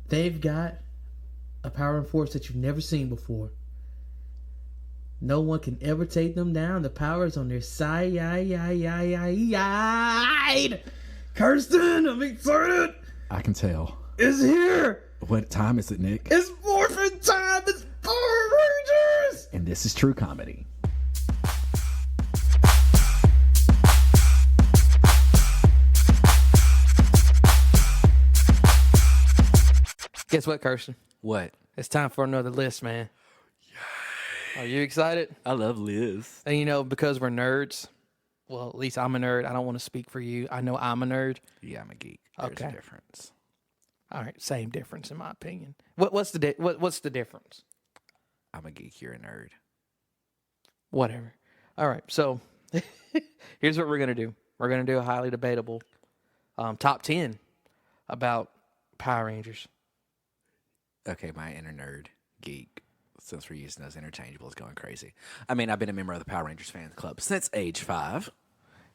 They've got a power and force that you've never seen before. No one can ever take them down. The power is on their side. Kirsten, I'm excited. I can tell. It's here. What time is it, Nick? It's Morphin time. It's Power Rangers. And this is True Comedy. Guess what, Kirsten? What? It's time for another list, man. Yay. Are you excited? I love Liz. And you know, because we're nerds, well, at least I'm a nerd. I don't want to speak for you. I know I'm a nerd. Yeah, I'm a geek. There's a difference. All right, same difference in my opinion. What's the difference? I'm a geek. You're a nerd. Whatever. All right, so here's what we're gonna do. We're gonna do a highly debatable top 10 about Power Rangers. Okay, my inner nerd geek, since we're using those interchangeables, going crazy. I mean, I've been a member of the Power Rangers fan club since age 5.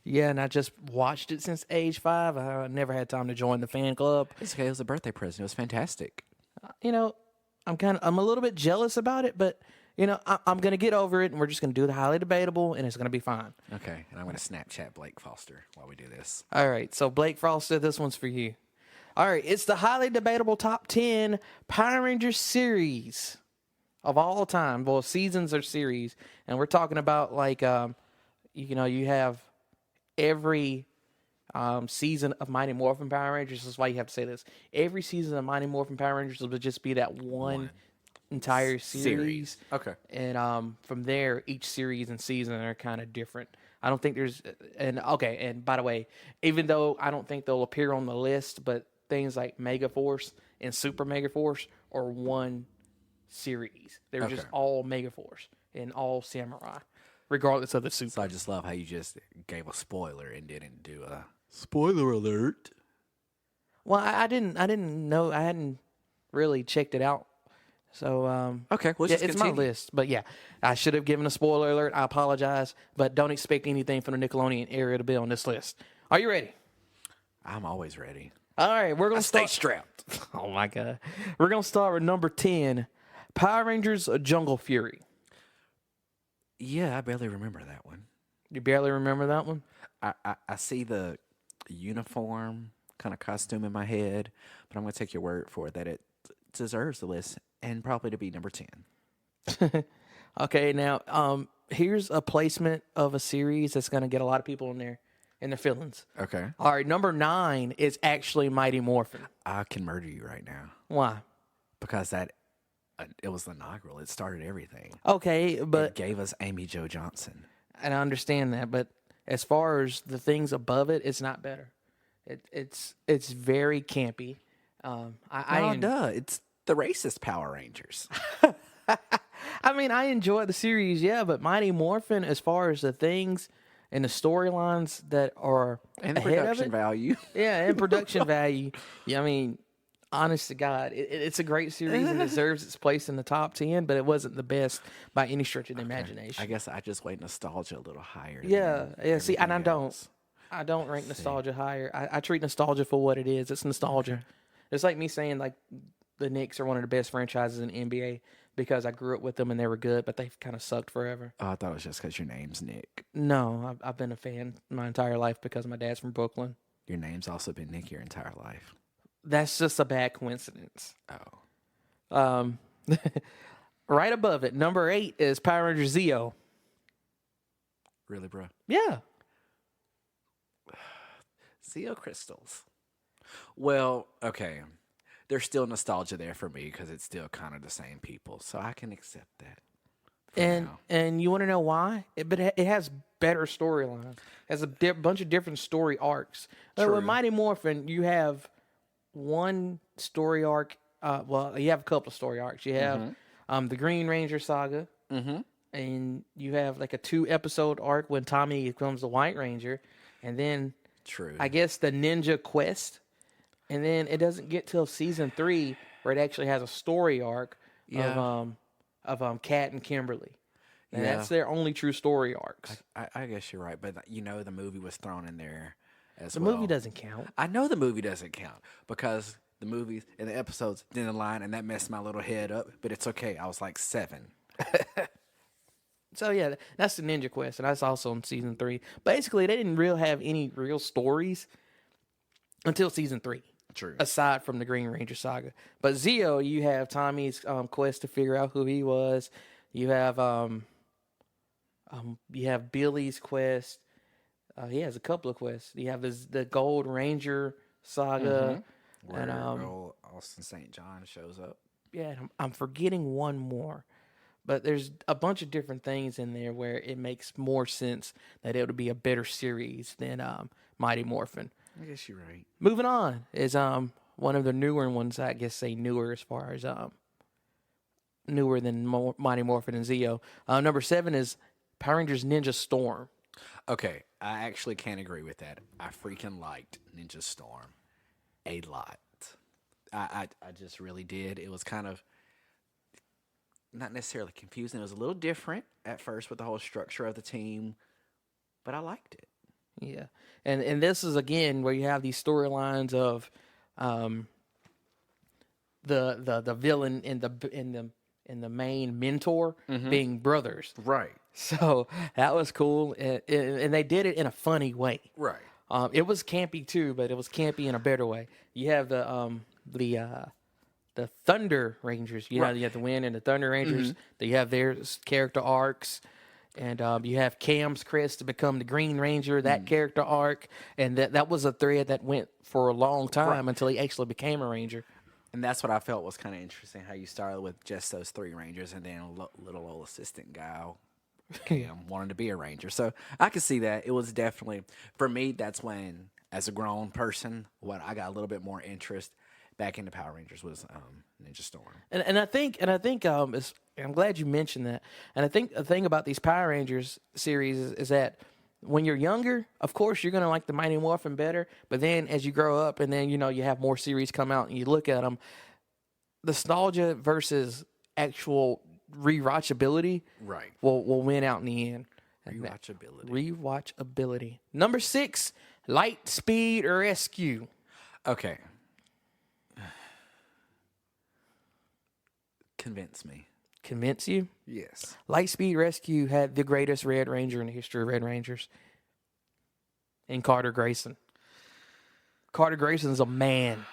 Yeah, and I just watched it since age 5. I never had time to join the fan club. It's okay. It was a birthday present. It was fantastic. You know, I'm a little bit jealous about it, but you know, I'm gonna get over it, and we're just gonna do the highly debatable, and it's gonna be fine. Okay, and I'm gonna Snapchat Blake Foster while we do this. All right, so Blake Foster, this one's for you. All right, it's the highly debatable top 10 Power Rangers series of all time. Well, seasons or series, and we're talking about like, you have every season of Mighty Morphin Power Rangers. This is why you have to say this. Every season of Mighty Morphin Power Rangers would just be that one entire series. Okay. And from there, each series and season are kind of different. I don't think there's and by the way, even though I don't think they'll appear on the list, but things like Mega Force and Super Mega Force are one series. They're just all Mega Force and all Samurai, regardless of the Super. So I just love how you just gave a spoiler and didn't do a spoiler alert. Well, I didn't know. I hadn't really checked it out. So okay, well, it's my list. But yeah, I should have given a spoiler alert. I apologize, but don't expect anything from the Nickelodeon area to be on this list. Are you ready? I'm always ready. All right, we're gonna stay strapped. Oh my god, we're gonna start with number 10, Power Rangers: Jungle Fury. Yeah, I barely remember that one. You barely remember that one? I see the uniform kind of costume in my head, but I'm gonna take your word for it that it deserves the list and probably to be number 10. Okay, now here's a placement of a series that's gonna get a lot of people in their feelings. Okay. All right, number 9 is actually Mighty Morphin. I can murder you right now. Why? Because it was the inaugural. It started everything. Okay, but it gave us Amy Jo Johnson. And I understand that, but as far as the things above it, it's not better. It's very campy. It's the racist Power Rangers. I mean, I enjoy the series, yeah, but Mighty Morphin, as far as the things and the storylines that are and the ahead production of it, value, yeah, and production value. Yeah, I mean, honest to God, it's a great series and deserves its place in the top 10, but it wasn't the best by any stretch of the imagination. I guess I just weight nostalgia a little higher. Yeah. See, and I else. don't rank nostalgia higher. I treat nostalgia for what it is. It's nostalgia. Okay. It's like me saying like the Knicks are one of the best franchises in the NBA because I grew up with them and they were good, but they've kind of sucked forever. Oh, I thought it was just because your name's Nick. No, I've been a fan my entire life because my dad's from Brooklyn. Your name's also been Nick your entire life. That's just a bad coincidence. Oh. Right above it, number 8 is Power Rangers Zeo. Really, bro? Yeah. Zeo crystals. Well, okay. There's still nostalgia there for me because it's still kind of the same people, so I can accept that. And you want to know why? It has better storylines. It has a bunch of different story arcs. With Mighty Morphin, you have one story arc. You have a couple of story arcs. You have the Green Ranger saga, and you have like a 2-episode arc when Tommy becomes the White Ranger, and then I guess the Ninja Quest. And then it doesn't get till season 3 where it actually has a story arc of Kat and Kimberly. And that's their only true story arcs. I guess you're right, but the movie was thrown in there as well. The movie doesn't count. I know the movie doesn't count because the movies and the episodes didn't align, and that messed my little head up. But it's okay. I was like 7. So yeah, that's the Ninja Quest, and that's also in season 3. Basically, they didn't really have any real stories until season 3. True. Aside from the Green Ranger saga, but Zeo, you have Tommy's quest to figure out who he was. You have Billy's quest. He has a couple of quests. You have the Gold Ranger saga, Where and Austin St. John shows up. yeah, and I'm forgetting one more. But there's a bunch of different things in there where it makes more sense that it would be a better series than Mighty Morphin. I guess you're right. Moving on is one of the newer ones. I guess say newer as far as newer than Mighty Morphin and Zeo. Number 7 is Power Rangers Ninja Storm. Okay, I actually can't agree with that. I freaking liked Ninja Storm a lot. I just really did. It was kind of not necessarily confusing. It was a little different at first with the whole structure of the team, but I liked it. Yeah, and this is again where you have these storylines of the villain and the main mentor being brothers. Right. So that was cool, and they did it in a funny way. Right. It was campy too, but it was campy in a better way. You have the Thunder Rangers. You have the Wind and the Thunder Rangers. You have their character arcs. And you have Cam's quest to become the Green Ranger, that character arc. And that was a thread that went for a long time until he actually became a Ranger. And that's what I felt was kind of interesting, how you started with just those 3 Rangers and then a little old assistant guy, Cam, wanted to be a Ranger. So I could see that. It was definitely, for me, that's when, as a grown person, what I got a little bit more interest back into Power Rangers was Ninja Storm. And I think I'm glad you mentioned that. And I think the thing about these Power Rangers series is that when you're younger, of course you're gonna like the Mighty Morphin better. But then as you grow up, and then you have more series come out, and you look at them, nostalgia versus actual rewatchability, right, will win out in the end. Rewatchability. Number 6, Lightspeed Rescue. Okay. Convince me. Convince you? Yes. Lightspeed Rescue had the greatest Red Ranger in the history of Red Rangers. And Carter Grayson. Carter Grayson's a man.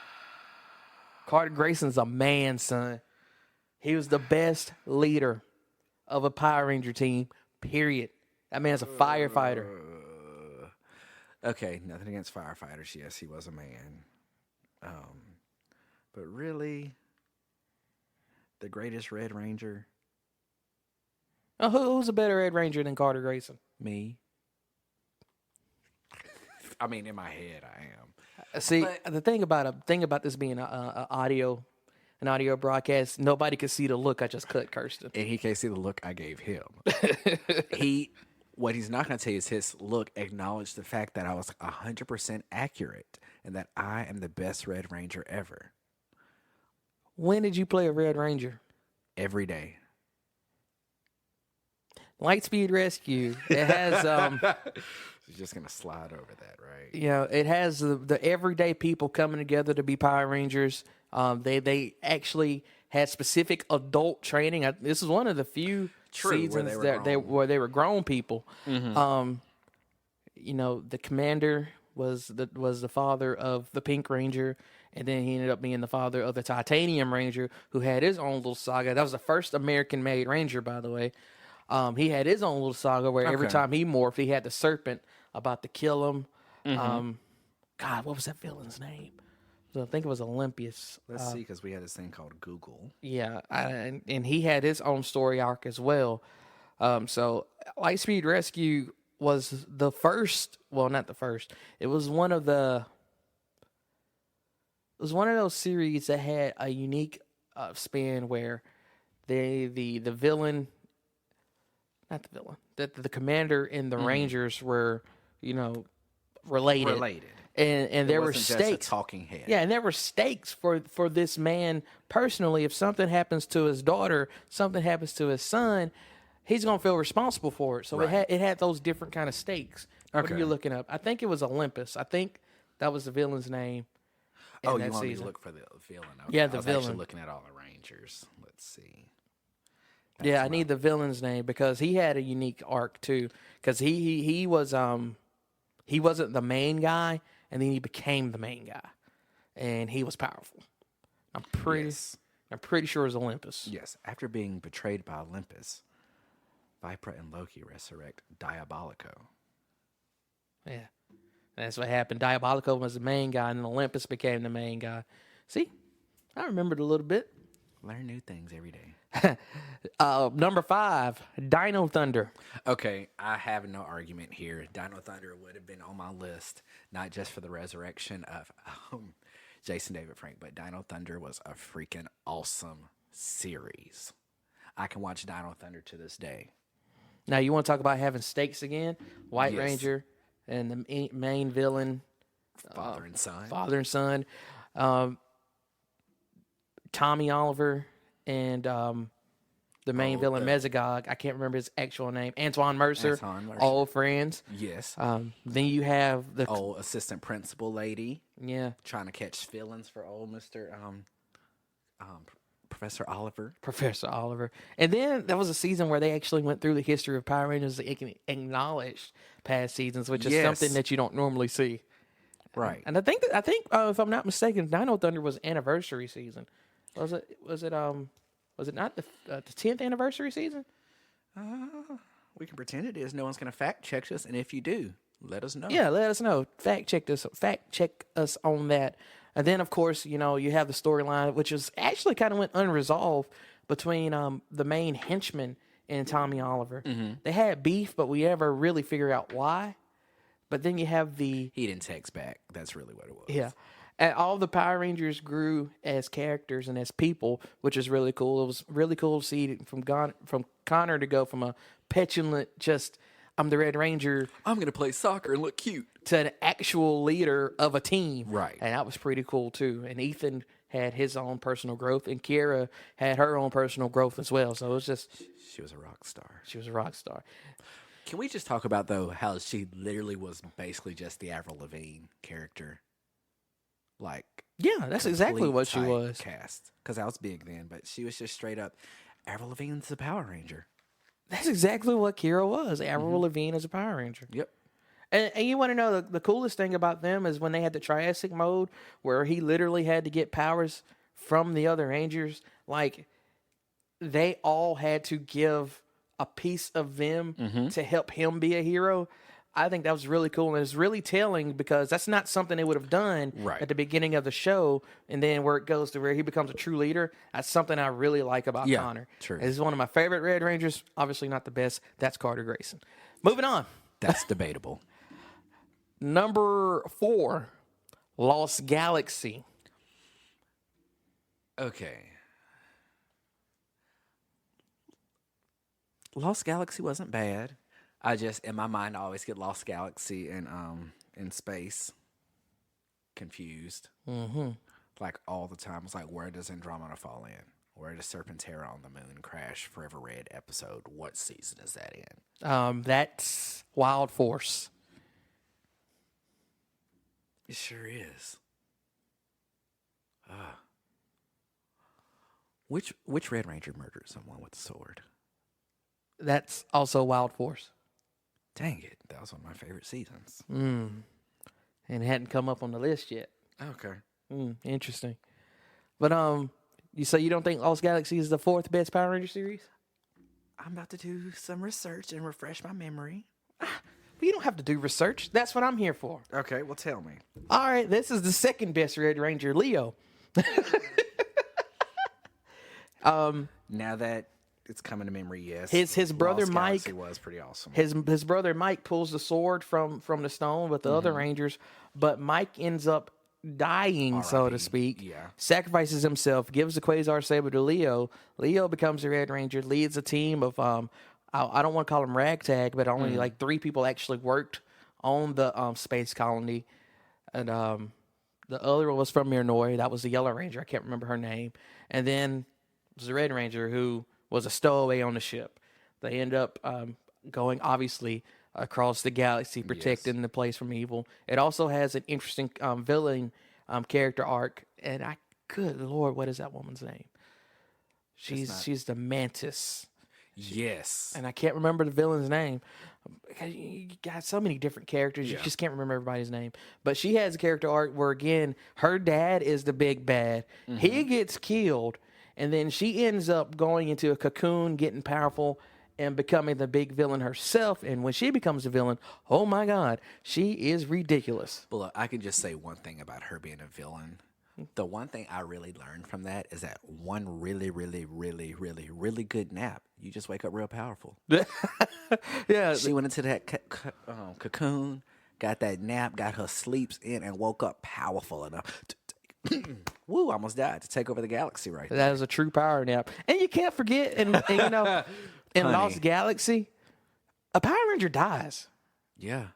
Carter Grayson's a man, son. He was the best leader of a Power Ranger team, period. That man's a firefighter. Okay, nothing against firefighters. Yes, he was a man. But really, the greatest Red Ranger? Oh, who's a better Red Ranger than Carter Grayson? Me. I mean, in my head, I am. See, the thing about this being an audio broadcast, nobody could see the look I just cut Kirstan. And he can't see the look I gave him. What he's not going to tell you is his look acknowledged the fact that I was 100% accurate and that I am the best Red Ranger ever. When did you play a Red Ranger? Every day. Lightspeed Rescue. It has You're just gonna slide over that, right? It has the everyday people coming together to be Power Rangers. They actually had specific adult training. This is one of the few seasons where they were grown people. The commander was the father of the Pink Ranger, and then he ended up being the father of the Titanium Ranger, who had his own little saga. That was the first American-made Ranger, by the way. He had his own little saga where every time he morphed, he had the serpent about to kill him. God, what was that villain's name? I think it was Olympius. Let's see, because we had this thing called Google. Yeah, and he had his own story arc as well. So Lightspeed Rescue was the first. Well, not the first. It was one of the. It was one of those series that had a unique spin where the villain, not the villain, the commander and the Rangers were, related. And there were stakes. Just a talking head. Yeah, and there were stakes for this man personally. If something happens to his daughter, something happens to his son, he's gonna feel responsible for it. So it had those different kind of stakes. What are you looking up? I think it was Olympus. I think that was the villain's name. Oh, in you that want me to season. look for the villain? Okay. Yeah, I the was villain. actually looking at all the Rangers. Let's see. Yeah, I need the villain's name because he had a unique arc too. Because he was he wasn't the main guy, and then he became the main guy, and he was powerful. I'm pretty sure it was Olympus. Yes. After being betrayed by Olympus, Viper and Loki resurrect Diabolico. Yeah, that's what happened. Diabolico was the main guy, and then Olympus became the main guy. See, I remembered a little bit. Learn new things every day. Number 5, Dino Thunder. Okay, I have no argument here. Dino Thunder would have been on my list, not just for the resurrection of Jason David Frank, but Dino Thunder was a freaking awesome series. I can watch Dino Thunder to this day. Now, you want to talk about having stakes again? White Yes. Ranger and the main villain, Father and son. father and son, Tommy Oliver, and the main villain, Mesogog. I can't remember his actual name. Antoine Mercer. Old friends. Yes. Then you have the Old assistant principal lady yeah trying to catch feelings for old Mr. Professor Oliver. Professor Oliver. And then there was a season where they actually went through the history of Power Rangers and acknowledged past seasons, which is something that you don't normally see. Right. And I think if I'm not mistaken, Dino Thunder was anniversary season. Was it not the 10th anniversary season? We can pretend it is. No one's going to fact check us, and if you do, let us know. Yeah, let us know. Fact check us on that. And then, of course, you have the storyline, which is actually kind of went unresolved between the main henchman and Tommy Oliver. Mm-hmm. They had beef, but we never really figure out why. But then you have He didn't text back. That's really what it was. yeah. And all the Power Rangers grew as characters and as people, which is really cool. It was really cool to see from Connor to go from a petulant, just I'm the Red Ranger, I'm going to play soccer and look cute, to an actual leader of a team. Right. And that was pretty cool too. And Ethan had his own personal growth, and Kiera had her own personal growth as well. So it was just She was a rock star. she was a rock star. Can we just talk about, though, how she literally was basically just the Avril Lavigne character? Like, Yeah, that's exactly complete what she was. Cast. Because I was big then, but she was just straight up Avril Lavigne's the Power Ranger. That's exactly what Kiera was. Avril Lavigne as a Power Ranger. Yep. And you want to know the coolest thing about them is when they had the Triassic mode where he literally had to get powers from the other Rangers. Like, they all had to give a piece of them to help him be a hero. I think that was really cool, and it's really telling because that's not something they would have done Right. at the beginning of the show, and then where it goes to where he becomes a true leader. That's something I really like about Yeah, Connor. true. This is one of my favorite Red Rangers. Obviously not the best. That's Carter Grayson. Moving on. That's debatable. Number 4, Lost Galaxy. Okay. Lost Galaxy wasn't bad. I just, in my mind, I always get Lost Galaxy and in space confused. Mm-hmm. Like all the time. It's like, where does Andromeda fall in? Where does Serpentera on the Moon crash? Forever Red episode. What season is that in? That's Wild Force. It sure is. Which Red Ranger murdered someone with a sword? That's also Wild Force. Dang it. That was one of my favorite seasons. And it hadn't come up on the list yet. Okay. Interesting. But you say you don't think Lost Galaxy is the 4th best Power Ranger series? I'm about to do some research and refresh my memory. Well, you don't have to do research. That's what I'm here for. Okay, well, tell me. All right, this is the 2nd best Red Ranger, Leo. Now that it's coming to memory, yes. His brother Lost Mike Galaxy was pretty awesome. His brother Mike pulls the sword from the stone with the other Rangers, but Mike ends up dying, so to R.I.P., speak. yeah. Sacrifices himself, gives the Quasar Saber to Leo. Leo becomes a Red Ranger, leads a team of I don't want to call them ragtag, but only like 3 people actually worked on the space colony, and the other one was from Mirnoy. That was the Yellow Ranger. I can't remember her name. And then was the Red Ranger who was a stowaway on the ship. They end up going, obviously, across the galaxy, protecting the place from evil. It also has an interesting villain character arc. And good Lord, what is that woman's name? She's the Mantis. Yes. And I can't remember the villain's name. You got so many different characters. You just can't remember everybody's name. But she has a character arc where, again, her dad is the big bad. He gets killed, and then she ends up going into a cocoon, getting powerful, and becoming the big villain herself. And when she becomes a villain, oh my God, she is ridiculous. Well, look, I can just say one thing about her being a villain. The one thing I really learned from that is that one really, really, really, really, really good nap, you just wake up real powerful. Yeah. She went into that cocoon, got that nap, got her sleeps in, and woke up powerful enough to woo, almost died, to take over the galaxy right there. That is a true power nap. And you can't forget, and you know, in Lost Galaxy, a Power Ranger dies. Yeah.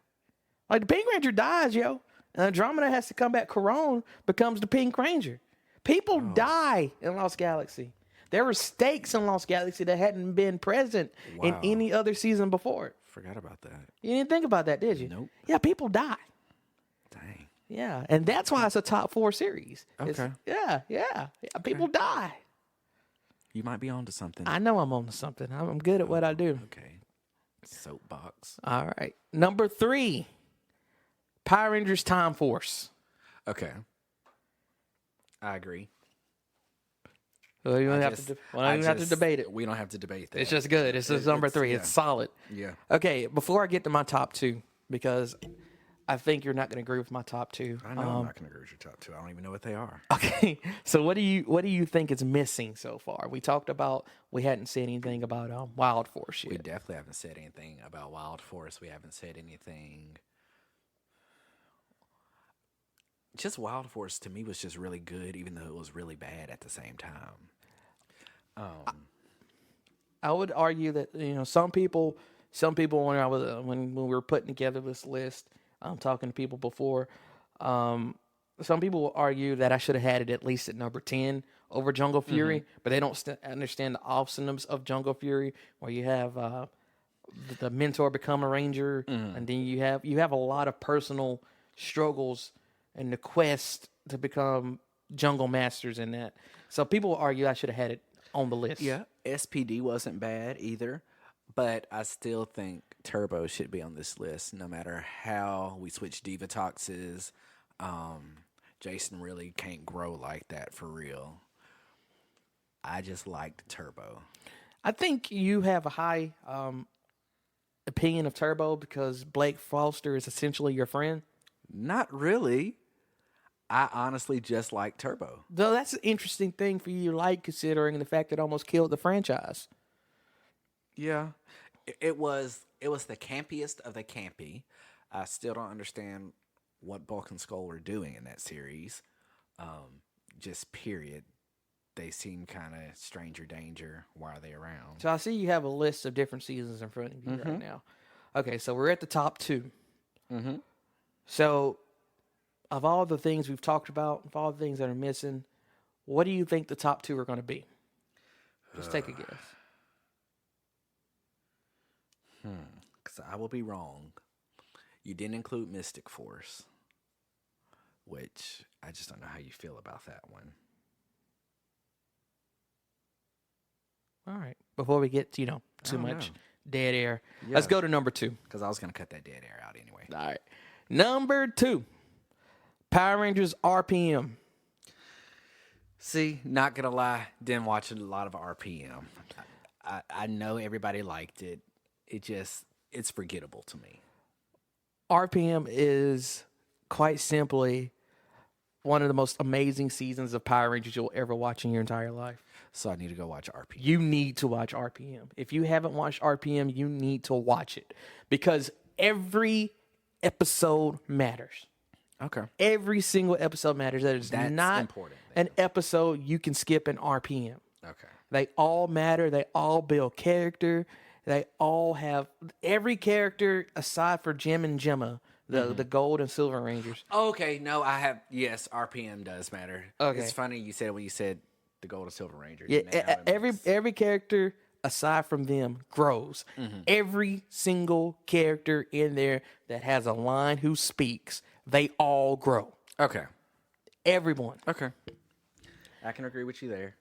Like, the Pink Ranger dies, yo. And Andromeda has to come back. Corone becomes the Pink Ranger. People die in Lost Galaxy. There were stakes in Lost Galaxy that hadn't been present in any other season before. Forgot about that. You didn't think about that, did you? Nope. Yeah, people die. Dang. Yeah, and that's why it's a top 4 series. Okay. Yeah. People die. You might be onto something. I know I'm on to something. I'm good at what I do. Okay. Soapbox. All right. Number 3, Power Rangers Time Force. Okay. I agree. Well, you don't have to debate it. We don't have to debate that. It's just good. It's number 3. It's solid. Yeah. Okay, before I get to my top 2, because I think you're not going to agree with my top 2. I know I'm not going to agree with your top 2. I don't even know what they are. Okay, so what do you think is missing so far? We talked about, we hadn't said anything about Wild Force yet. We definitely haven't said anything about Wild Force. We haven't said anything. Just Wild Force to me was just really good, even though it was really bad at the same time. I would argue that some people when we were putting together this list, I'm talking to people before. Some people will argue that I should have had it at least at number 10 over Jungle Fury, but they don't understand the awesomeness of Jungle Fury, where you have the mentor become a ranger, and then you have a lot of personal struggles and the quest to become jungle masters in that. So people will argue I should have had it on the list. Yeah, SPD wasn't bad either, but I still think Turbo should be on this list, no matter how we switch Divatoxes. Jason really can't grow like that for real. I just liked Turbo. I think you have a high opinion of Turbo because Blake Foster is essentially your friend. Not really. I honestly just like Turbo. Though that's an interesting thing for you to like, considering the fact that it almost killed the franchise. Yeah. It was the campiest of the campy. I still don't understand what Bulk and Skull were doing in that series. Just period. They seem kind of stranger danger. Why are they around? So I see you have a list of different seasons in front of you right now. Okay, so we're at the top 2. Mm-hmm. So, of all the things we've talked about, of all the things that are missing, what do you think the top 2 are going to be? Just take a guess. Because I will be wrong. You didn't include Mystic Force, which I just don't know how you feel about that one. All right. Before we get too much dead air, Yeah. let's go to number 2. Because I was going to cut that dead air out anyway. All right. Number 2, Power Rangers RPM. See, not going to lie, didn't watch a lot of RPM. I know everybody liked it. It's forgettable to me. RPM is quite simply one of the most amazing seasons of Power Rangers you'll ever watch in your entire life. So I need to go watch RPM. You need to watch RPM. If you haven't watched RPM, you need to watch it because every episode matters. Okay. Every single episode matters. That is not important, then. an episode you can skip in RPM. Okay. They all matter. They all build character. They all have every character aside for Jim and Gemma, the Gold and Silver Rangers. Okay, no, yes, RPM does matter. Okay. It's funny you said when you said the Gold and Silver Ranger. Yeah, every character aside from them grows. Every single character in there that has a line who speaks, they all grow. Okay. Everyone. Okay. I can agree with you there.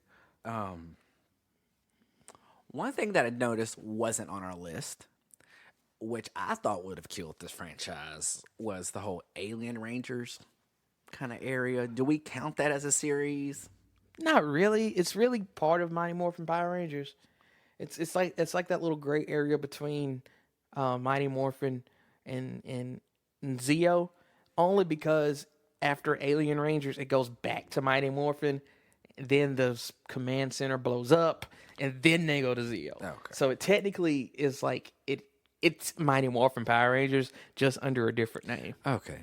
One thing that I noticed wasn't on our list, which I thought would have killed this franchise, was the whole Alien Rangers kind of area. Do we count that as a series? Not really. It's really part of Mighty Morphin Power Rangers. It's like that little gray area between Mighty Morphin and Zeo, only because after Alien Rangers it goes back to Mighty Morphin, then the command center blows up, and then they go to Zeo. Okay. So it technically is like it's Mighty Morphin Power Rangers just under a different name. Okay.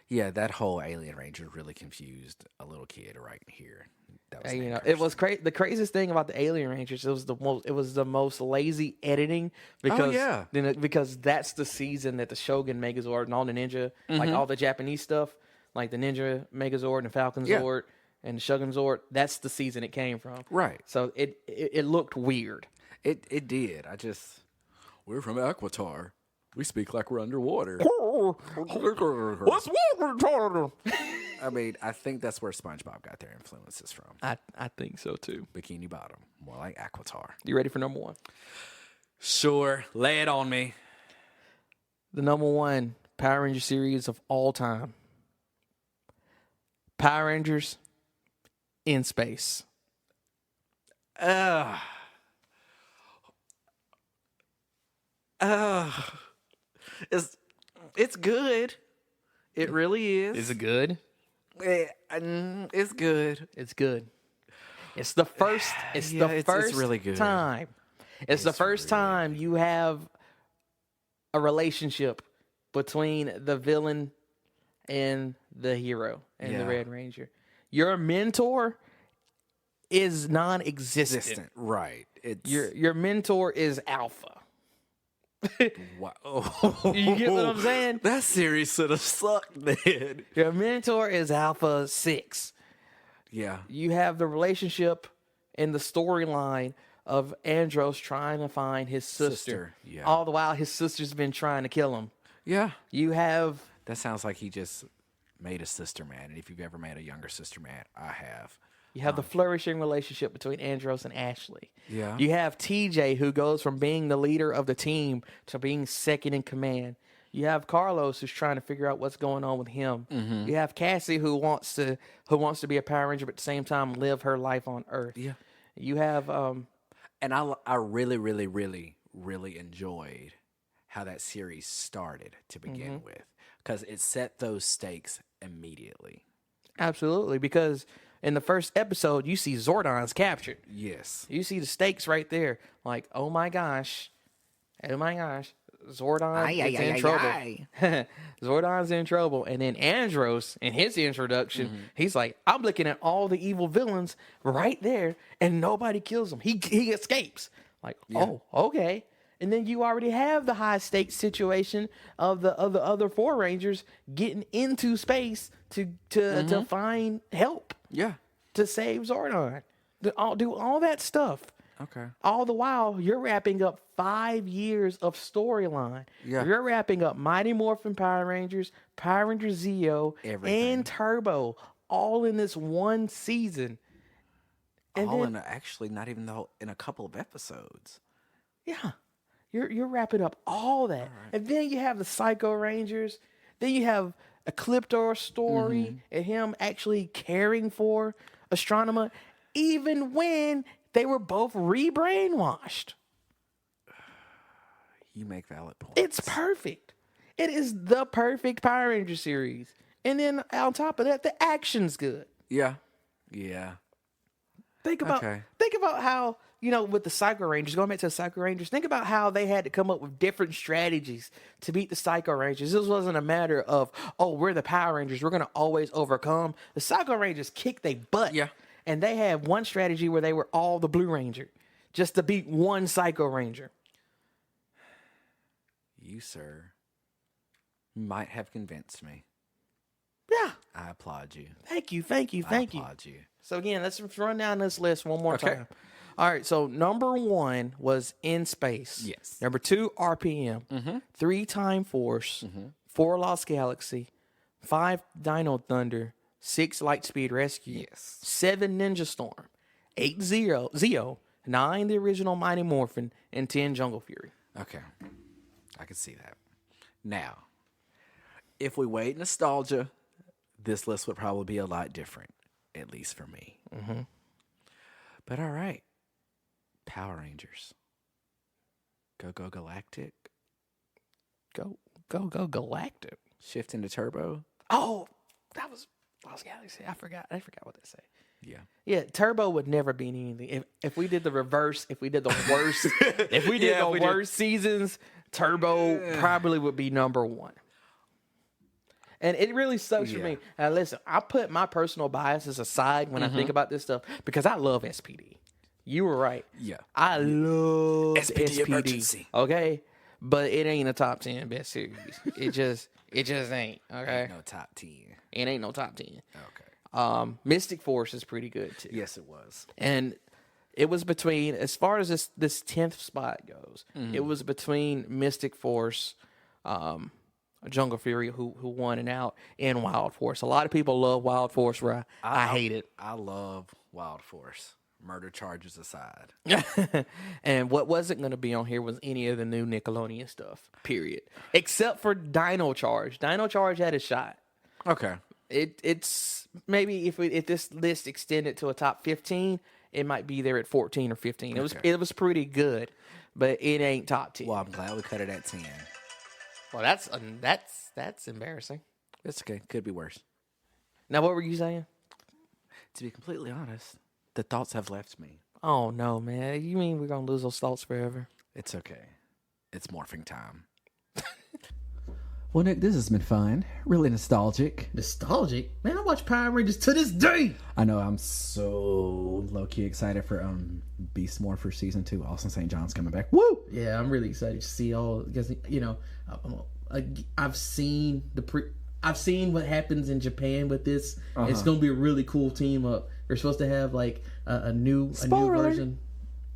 Yeah, that whole Alien Ranger really confused a little kid right here. That was You Nich know, and it was the craziest thing about the Alien Rangers. It was the most lazy editing because yeah. because that's the season that the Shogun Megazord and all the ninja, like all the Japanese stuff, like the Ninja Megazord and the Falcon Zord and the Shogun Zord. That's the season it came from. Right. So it looked weird. It did. We're from Aquitar. We speak like we're underwater. What's water? I mean, I think that's where SpongeBob got their influences from. I think so too. Bikini Bottom, more like Aquitar. You ready for number one? Sure, lay it on me. The number one Power Ranger series of all time. Power Rangers in Space. It's good. It really is. Is it good? It's good. It's good. It's the first. It's the first it's really good. time. It's the first time you have a relationship between the villain and the hero and the Red Ranger. Your mentor is non-existent. Right. It's Your mentor is Alpha. wow. You get what I'm saying? That series should have sucked, man. Your mentor is Alpha 6. Yeah. You have the relationship and the storyline of Andros trying to find his sister. Yeah. All the while his sister's been trying to kill him. Yeah. You have... That sounds like he just made a sister man. And if you've ever made a younger sister man, I have. You have the flourishing relationship between Andros and Ashley. Yeah. You have TJ, who goes from being the leader of the team to being second in command. You have Carlos, who's trying to figure out what's going on with him. Mm-hmm. You have Cassie, who wants to be a Power Ranger, but at the same time live her life on Earth. Yeah. You have And I really, really, really, really enjoyed how that series started to begin with, because it set those stakes immediately. Absolutely, because in the first episode, you see Zordon's captured. Yes. You see the stakes right there. Like, oh my gosh, Zordon is in trouble. Zordon's in trouble. And then Andros, in his introduction, he's like, I'm looking at all the evil villains right there, and nobody kills him. He escapes. Like, oh, okay. And then you already have the high stakes situation of the other four Rangers getting into space to find help. Yeah. To save Zordon. Do all that stuff. Okay. All the while, you're wrapping up 5 years of storyline. Yeah. You're wrapping up Mighty Morphin Power Rangers, Power Rangers Zeo, Everything. and Turbo, all in this one season. And All then, actually not even in a couple of episodes. yeah, you're wrapping up all that. And then you have the Psycho Rangers. Then you have a Ecliptor story and him actually caring for Astronomer, even when they were both re-brainwashed. You make valid points. It's perfect. It is the perfect Power Ranger series. And then on top of that, the action's good. Yeah. Yeah. Think about how, with the Psycho Rangers, going back to the Psycho Rangers, think about how they had to come up with different strategies to beat the Psycho Rangers. This wasn't a matter of, we're the Power Rangers, we're going to always overcome. The Psycho Rangers kicked their butt. Yeah. And they had one strategy where they were all the Blue Ranger, just to beat one Psycho Ranger. You, sir, might have convinced me. Yeah. I applaud you. Thank you. I applaud you. So again, let's run down this list one more Okay. time. All right, so number 1 was In Space. Yes. Number 2, RPM. 3, Time Force. 4, Lost Galaxy. 5, Dino Thunder. 6 Lightspeed Rescue, Yes. 7 Ninja Storm, 8 Zeo, 9 the original Mighty Morphin, and 10 Jungle Fury. Okay. I can see that. Now, if we wait nostalgia, this list would probably be a lot different, at least for me. Mm-hmm. But all right. Power Rangers. Go Galactic. Go Galactic. Shift into Turbo. Oh, that was Lost Galaxy. I forgot what they say. Yeah. Yeah, Turbo would never be anything. If we did the reverse, if we did the worst, if we did the worst seasons, Turbo probably would be number 1. And it really sucks for me. Now listen, I put my personal biases aside when I think about this stuff because I love SPD. You were right. Yeah. I love SPD emergency. Okay? But it ain't a top 10 best series. It just ain't. Okay? Ain't no top 10. It ain't no top 10. Okay. Mystic Force is pretty good too. Yes, it was. And it was between, as far as this 10th spot goes, it was between Mystic Force, Jungle Fury, who won and out, and Wild Force. A lot of people love Wild Force, where I hate it. I love Wild Force. Murder charges aside. And what wasn't going to be on here was any of the new Nickelodeon stuff, period. Except for Dino Charge. Dino Charge had a shot. Okay. It's maybe if this list extended to a top 15, it might be there at 14 or 15. It was pretty good, but it ain't top 10. Well, I'm glad we cut it at 10. Well, that's embarrassing. It's okay. Could be worse. Now, what were you saying? To be completely honest, the thoughts have left me. Oh no, man! You mean we're gonna lose those thoughts forever? It's okay. It's morphing time. Well, Nick, this has been fun. Really nostalgic. Nostalgic? Man, I watch Power Rangers to this day. I know I'm so low-key excited for Beast Morpher Season 2. Austin St. John's coming back. Woo! Yeah, I'm really excited to see all, because, you know, I've seen what happens in Japan with this. It's going to be a really cool team up. They're supposed to have like a new version.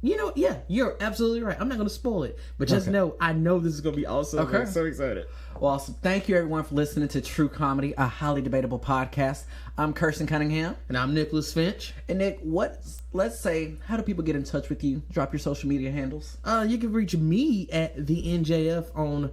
You know, yeah, you're absolutely right. I'm not going to spoil it, but just know, I know this is going to be awesome. Okay. I'm so excited. Well, awesome. Thank you, everyone, for listening to True Comedy, a highly debatable podcast. I'm Kirstan Cunningham. And I'm Nicholas Finch. And Nick, let's say, how do people get in touch with you? Drop your social media handles. You can reach me at the NJF on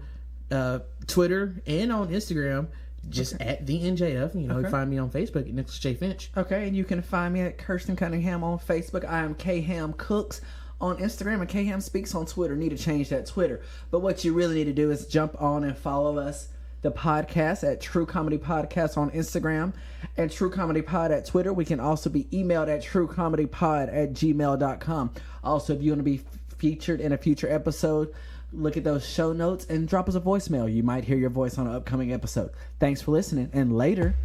Twitter and on Instagram. Just at the NJF. You know, you find me on Facebook at Nicholas J. Finch. Okay, and you can find me at Kirstan Cunningham on Facebook. I am K-Ham Cooks on Instagram, and K-Ham Speaks on Twitter. Need to change that Twitter. But what you really need to do is jump on and follow us, the podcast, at True Comedy Podcast on Instagram and True Comedy Pod at Twitter. We can also be emailed at truecomedypod@gmail.com. Also, if you want to be featured in a future episode, look at those show notes and drop us a voicemail. You might hear your voice on an upcoming episode. Thanks for listening, and later.